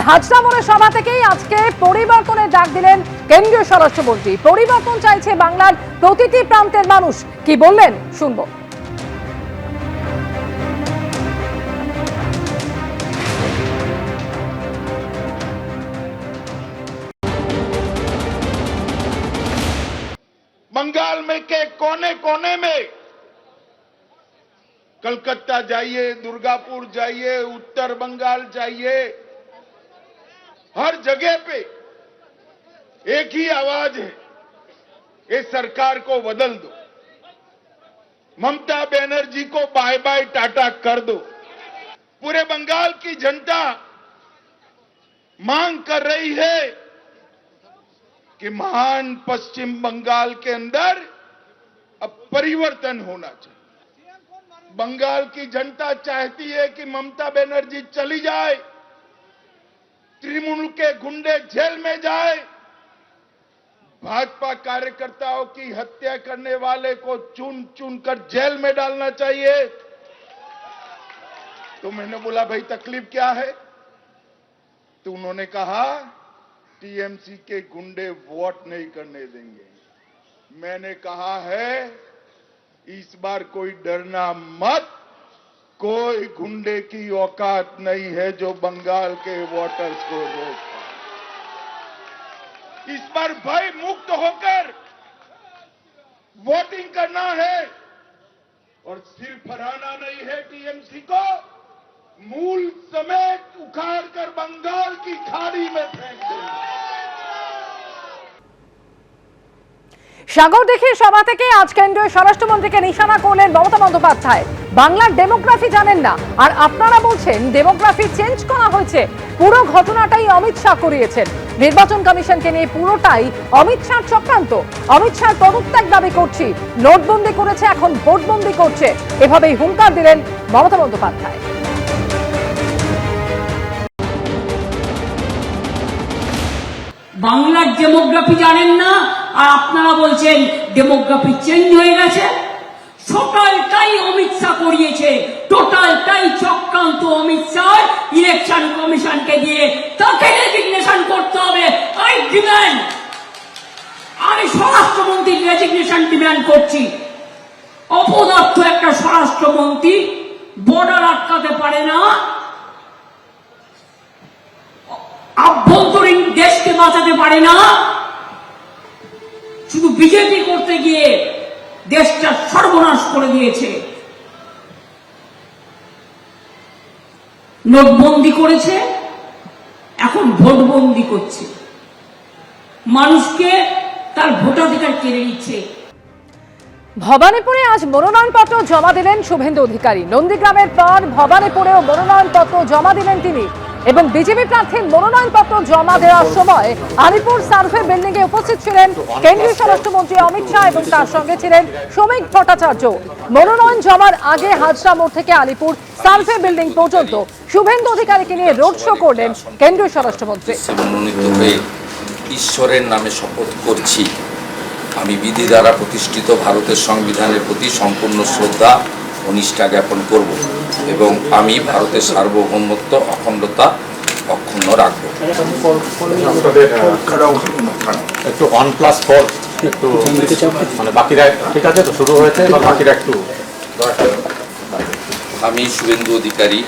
হাজরা মোড়ের সভা থেকেই আজকে পরিবর্তনের ডাক দিলেন কেন্দ্রীয় স্বরাষ্ট্রমন্ত্রী। পরিবর্তন চাইছে বাংলার প্রতিটি প্রান্তের মানুষ। কি বললেন শুনবো। बंगाल में के कोने कोने में कलकत्ता जाइए, दुर्गापुर जाइए, उत्तर बंगाल जाइए, हर जगह पे एक ही आवाज है, ये सरकार को बदल दो, ममता बनर्जी को बाय बाय टाटा कर दो। पूरे बंगाल की जनता मांग कर रही है कि महान पश्चिम बंगाल के अंदर अब परिवर्तन होना चाहिए। बंगाल की जनता चाहती है कि ममता बनर्जी चली जाए, तृणमूल के गुंडे जेल में जाए, भाजपा कार्यकर्ताओं की हत्या करने वाले को चुन चुन कर जेल में डालना चाहिए। तो मैंने बोला भाई तकलीफ क्या है? तो उन्होंने कहा टीएमसी के गुंडे वोट नहीं करने देंगे। मैंने कहा है इस बार कोई डरना मत, कोई गुंडे की औकात नहीं है जो बंगाल के वोटर्स को रोक। इस बार भय मुक्त होकर वोटिंग करना है और सिर्फ हराना नहीं है टीएमसी को, मूल समेत उखाड़कर बंगाल की खाड़ी में फेंक देंगे। সাগর দেখে সভা থেকে আজ কেন্দ্রীয় স্বরাষ্ট্রমন্ত্রীকে নিশানা করলেন মমতা বন্দ্যোপাধ্যায়। বাংলার ডেমোগ্রাফি জানেন না, আর আপনারা বলছেন ডেমোগ্রাফি চেঞ্জ করা হয়েছে। পুরো ঘটনাটাই অমিত শাহ করিয়েছেন। নির্বাচন কমিশনকে নিয়ে পুরোটাই অমিত শাহ চক্রান্ত। অমিত শাহ পদত্যাগ দাবি করছি, নোটবন্দি করেছে, এখন ভোটবন্দি করছে। এভাবেই হুঙ্কার দিলেন মমতা বন্দ্যোপাধ্যায়। বাংলার ডেমোগ্রাফি জানেন না, আর আপনারা বলছেন ডেমোগ্রাফি চেঞ্জ হয়ে গেছে। টোটালটাই অমিত শাহ করিয়েছে, টোটালটাই চক্রান্ত অমিত শাহ। ইলেকশন কমিশনকে দিয়ে তাকে রেজিগনেশন করতে হবে। আমি স্বরাষ্ট্রমন্ত্রীর রেজিগনেশন ডিমান্ড করছি। অপদার্থ একটা স্বরাষ্ট্রমন্ত্রী, বর্ডার আটকাতে পারে না, আভ্যন্তরীণ দেশকে বাঁচাতে পারে না, শুধু বিজেপি করতে গিয়ে দেশটা সর্বনাশ করে দিয়েছে। নোটবন্দি করেছে, এখন ভোটবন্দি করছে, মানুষকে তার ভোটাধিকার কেড়ে নিচ্ছে। ভবানীপুরে আজ মনোনয়নপত্র জমা দিলেন শুভেন্দু অধিকারী। নন্দীগ্রামের পর ভবানীপুরেও মনোনয়নপত্র জমা দিলেন তিনি। এবং বিজেপি প্রার্থীর মনোনয়নপত্র জমা দেওয়ার সময় আলিপুর সার্ভে বিল্ডিং এ উপস্থিত ছিলেন কেন্দ্রীয় স্বরাষ্ট্রমন্ত্রী অমিত শাহ এবং তার সঙ্গে ছিলেন শ্রমিক ভট্টাচার্য। মনোনয়ন জমার আগে হাজরা মোড় থেকে আলিপুর সার্ভে বিল্ডিং পর্যন্ত শুভেন্দু অধিকারীকে নিয়ে রোড শো করলেন কেন্দ্রীয় স্বরাষ্ট্রমন্ত্রী। মনোনীত হয়ে ঈশ্বরের নামে শপথ করছি, আমি বিধি দ্বারা প্রতিষ্ঠিত ভারতের সংবিধানের প্রতি সম্পূর্ণ শ্রদ্ধা ও নিষ্ঠা জ্ঞাপন করব এবং আমি ভারতের সার্বভৌমত্ব অখণ্ডতা অক্ষুণ্ণ রাখব। একটু 1+4 একটু মানে বাকিরা ঠিক আছে তো, শুরু হয়েছে বা বাকিরা একটু। আমি শুভেন্দু অধিকারী।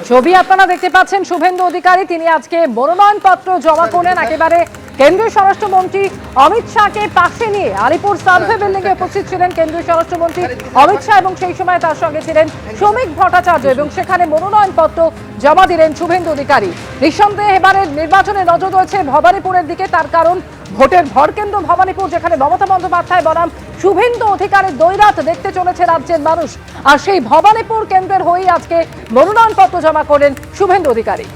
ছবি আপনারা দেখতে পাচ্ছেন শুভেন্দু অধিকারী, তিনি আজকে মনোনয়নপত্র জমা করলেন। একেবারে কেন্দ্রীয় স্বরাষ্ট্রমন্ত্রী অমিত শাহকে পাশে নিয়ে আলিপুর সার্ভে বিল্ডিং এ উপস্থিত ছিলেন কেন্দ্রীয় স্বরাষ্ট্রমন্ত্রী অমিত শাহ এবং সেই সময় তার সঙ্গে ছিলেন শ্রমিক ভট্টাচার্য এবং সেখানে মনোনয়নপত্র জমা দিলেন শুভেন্দু অধিকারী। নিঃসন্দেহে এবারের নির্বাচনে নজর রয়েছে ভবানীপুরের দিকে, তার কারণ ভোটের ভরকেন্দ্র ভবানীপুর, যেখানে মমতা বন্দ্যোপাধ্যায় বনাম শুভেন্দু অধিকারীর দৈরাত দেখতে চলেছে রাজ্যের মানুষ। আর সেই ভবানীপুর কেন্দ্রের হয়েই আজকে মনোনয়নপত্র জমা করলেন শুভেন্দু অধিকারী।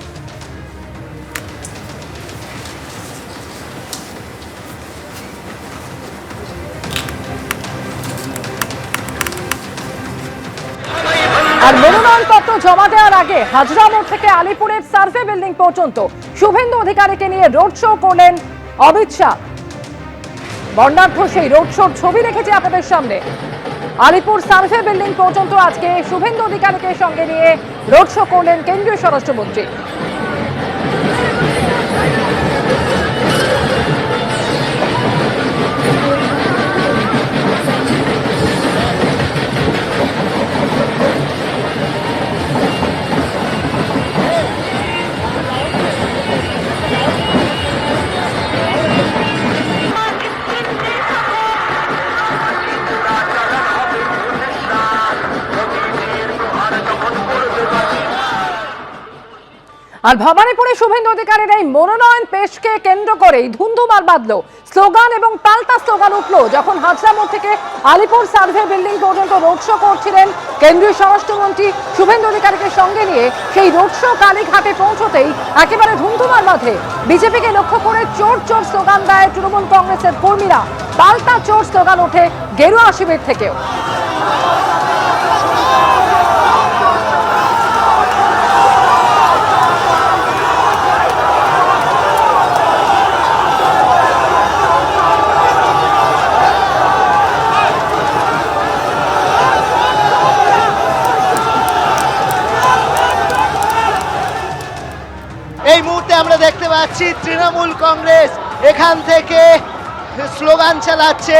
আর মনোনয়নপত্র জমা দেওয়ার আগে হাজরা মোড় থেকে আলিপুরের সার্ভে বিল্ডিং পর্যন্ত শুভেন্দু অধিকারীকে নিয়ে রোড শো করলেন অমিত শাহ। বর্ণাঢ্য সেই রোড শোর ছবি রেখেছি আপনাদের সামনে। আলিপুর সার্ভে বিল্ডিং পর্যন্ত আজকে শুভেন্দু অধিকারীকে সঙ্গে নিয়ে রোড শো করলেন কেন্দ্রীয় স্বরাষ্ট্রমন্ত্রী। আর ভবানীপুরে শুভেন্দু অধিকারীর এই মনোনয়ন পেশকে কেন্দ্র করেই ধুন্ধুমার বাঁধলো, স্লোগান এবং পাল্টা স্লোগান উঠলো যখন হাজরা মোড় থেকে আলিপুর সার্ভে বিল্ডিং পর্যন্ত রোড শো করছিলেন কেন্দ্রীয় স্বরাষ্ট্রমন্ত্রী। শুভেন্দু অধিকারীকে সঙ্গে নিয়ে সেই রোড শো কালীঘাটে পৌঁছতেই একেবারে ধুন্ধুমার বাঁধে। বিজেপিকে লক্ষ্য করে চোর চোর স্লোগান দেয় তৃণমূল কংগ্রেসের কর্মীরা, পাল্টা চোর স্লোগান ওঠে গেরুয়া শিবির থেকেও। এই মুহূর্তে আমরা দেখতে পাচ্ছি তৃণমূল কংগ্রেস এখান থেকে স্লোগান চালাচ্ছে,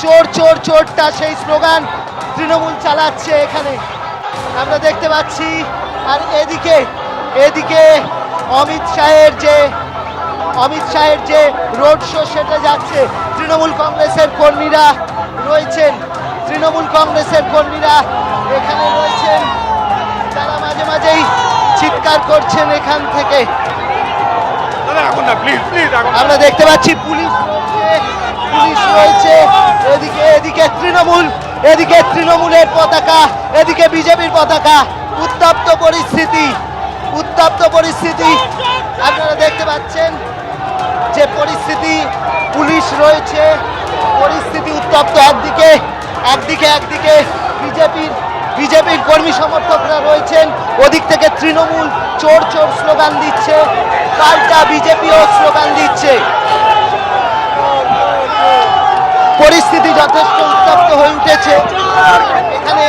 চোর চোর চোরটা সেই স্লোগান তৃণমূল চালাচ্ছে এখানে আমরা দেখতে পাচ্ছি। আর এদিকে অমিত শাহের যে রোড শো সেটা যাচ্ছে। তৃণমূল কংগ্রেসের কর্মীরা এখানে রয়েছেন, তারা মাঝে মাঝেই চিৎকার করছেন এখান থেকে। আমরা দেখতে পাচ্ছি পুলিশ রয়েছে, এদিকে তৃণমূলের পতাকা, এদিকে বিজেপির পতাকা। উত্তপ্ত পরিস্থিতি আপনারা দেখতে পাচ্ছেন যে পরিস্থিতি, পুলিশ রয়েছে, পরিস্থিতি উত্তপ্ত। একদিকে বিজেপির কর্মী সমর্থকরা রয়েছেন, ওদিক থেকে তৃণমূল চোর চোর স্লোগান দিচ্ছে, পাল্টা বিজেপিও স্লোগান দিচ্ছে। পরিস্থিতি যথেষ্ট উত্তপ্ত হয়ে উঠেছে এখানে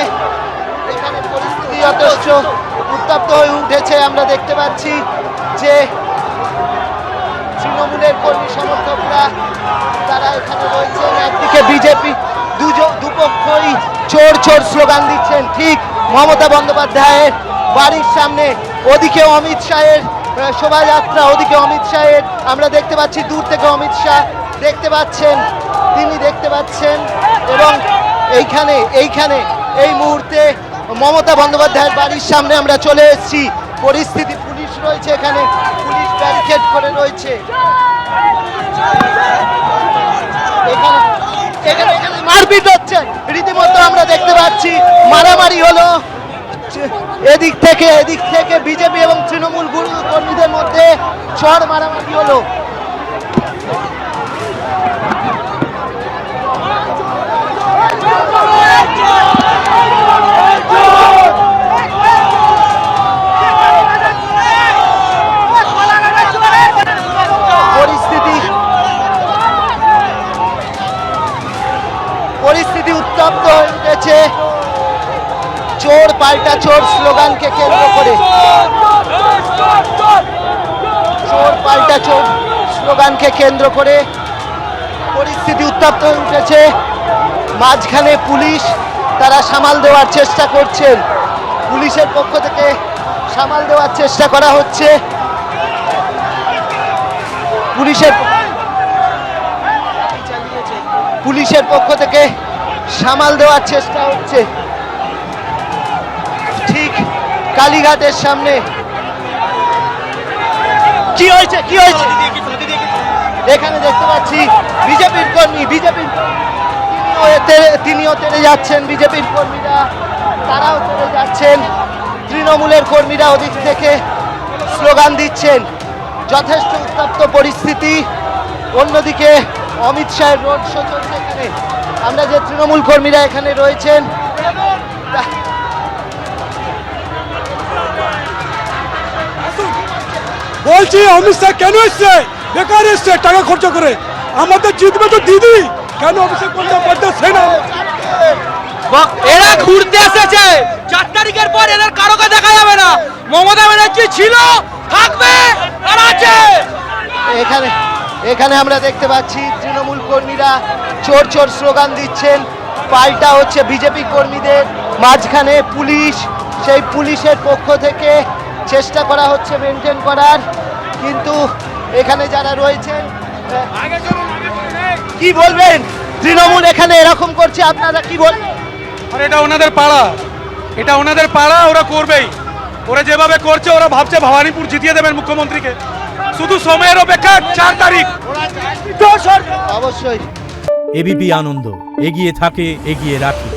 পরিস্থিতি যথেষ্ট উত্তপ্ত হয়ে উঠেছে। আমরা দেখতে পাচ্ছি যে তৃণমূলের কর্মী সমর্থকরা তারা এখানে রয়েছেন, একদিকে বিজেপি, দুপক্ষই চোর চোর স্লোগান দিচ্ছেন ঠিক মমতা বন্দ্যোপাধ্যায়ের বাড়ির সামনে। ওদিকে অমিত শাহের শোভাযাত্রা, আমরা দেখতে পাচ্ছি দূর থেকে অমিত শাহ তিনি দেখতে পাচ্ছেন। এবং এইখানে এই মুহূর্তে মমতা বন্দ্যোপাধ্যায়ের বাড়ির সামনে আমরা চলে এসেছি। পরিস্থিতি, পুলিশ রয়েছে এখানে, পুলিশ ব্যারিকেড করে রয়েছে এখানে মারপিট হচ্ছে রীতিমতো। আমরা দেখতে পাচ্ছি মারামারি হলো এদিক থেকে বিজেপি এবং তৃণমূল কর্মীদের মধ্যে চড় মারামারি হলো। পরিস্থিতি উত্তপ্ত হয়ে উঠেছে চোর পাল্টা চোর স্লোগানকে কেন্দ্র করে। পরিস্থিতি উত্তপ্ত হয়ে উঠেছে। মাঝখানে পুলিশ, তারা সামাল দেওয়ার চেষ্টা করছেন, পুলিশের পক্ষ থেকে সামাল দেওয়ার চেষ্টা করা হচ্ছে। পুলিশের পক্ষ থেকে সামাল দেওয়ার চেষ্টা হচ্ছে ঠিক কালীঘাটের সামনে। কি হয়েছে এখানে দেখতে পাচ্ছি বিজেপির কর্মী, তিনিও তেড়ে যাচ্ছেন, বিজেপির কর্মীরা তারাও তেড়ে যাচ্ছেন, তৃণমূলের কর্মীরা ওদিক থেকে স্লোগান দিচ্ছেন। যথেষ্ট উত্তপ্ত পরিস্থিতি। অন্যদিকে অমিত শাহের রোড শো চলছে এখানে। আমরা যে তৃণমূল কর্মীরা এখানে রয়েছেন, বলছি অমিত শাহ কেন এসছে? বেকার এসছে টাকা খরচ করে। আমাদের জিতবে তো দিদি, কেন অভিষেক বন্দ্যোপাধ্যায় সেনা এরা ঘুরতে এসেছে, 4 তারিখের পর এদের কারোকে দেখা যাবে না। মমতা ব্যানার্জি ছিল, থাকবে আর আছে। এখানে এখানে আমরা দেখতে পাচ্ছি তৃণমূল কর্মীরা চোর চোর স্লোগান দিচ্ছেন, পাল্টা হচ্ছে বিজেপি কর্মীদের মাঝখানে পুলিশ, সেই পুলিশের পক্ষ থেকে চেষ্টা করা হচ্ছে মেনটেন করার, কিন্তু এখানে যারা রয়েছেন কি বলবেন? তৃণমূল এখানে এরকম করছে, আপনারা কি বলবেন? আর এটা ওনাদের পাড়া, এটা ওনাদের পাড়া, ওরা করবেই। ওরা যেভাবে করছে, ওরা ভাবছে ভবানীপুর জিতিয়ে দেবেন মুখ্যমন্ত্রীকে। শুধু সময়ের অপেক্ষা, 4 তারিখ। অবশ্যই। এবিপি আনন্দ, এগিয়ে থাকে, এগিয়ে রাখে।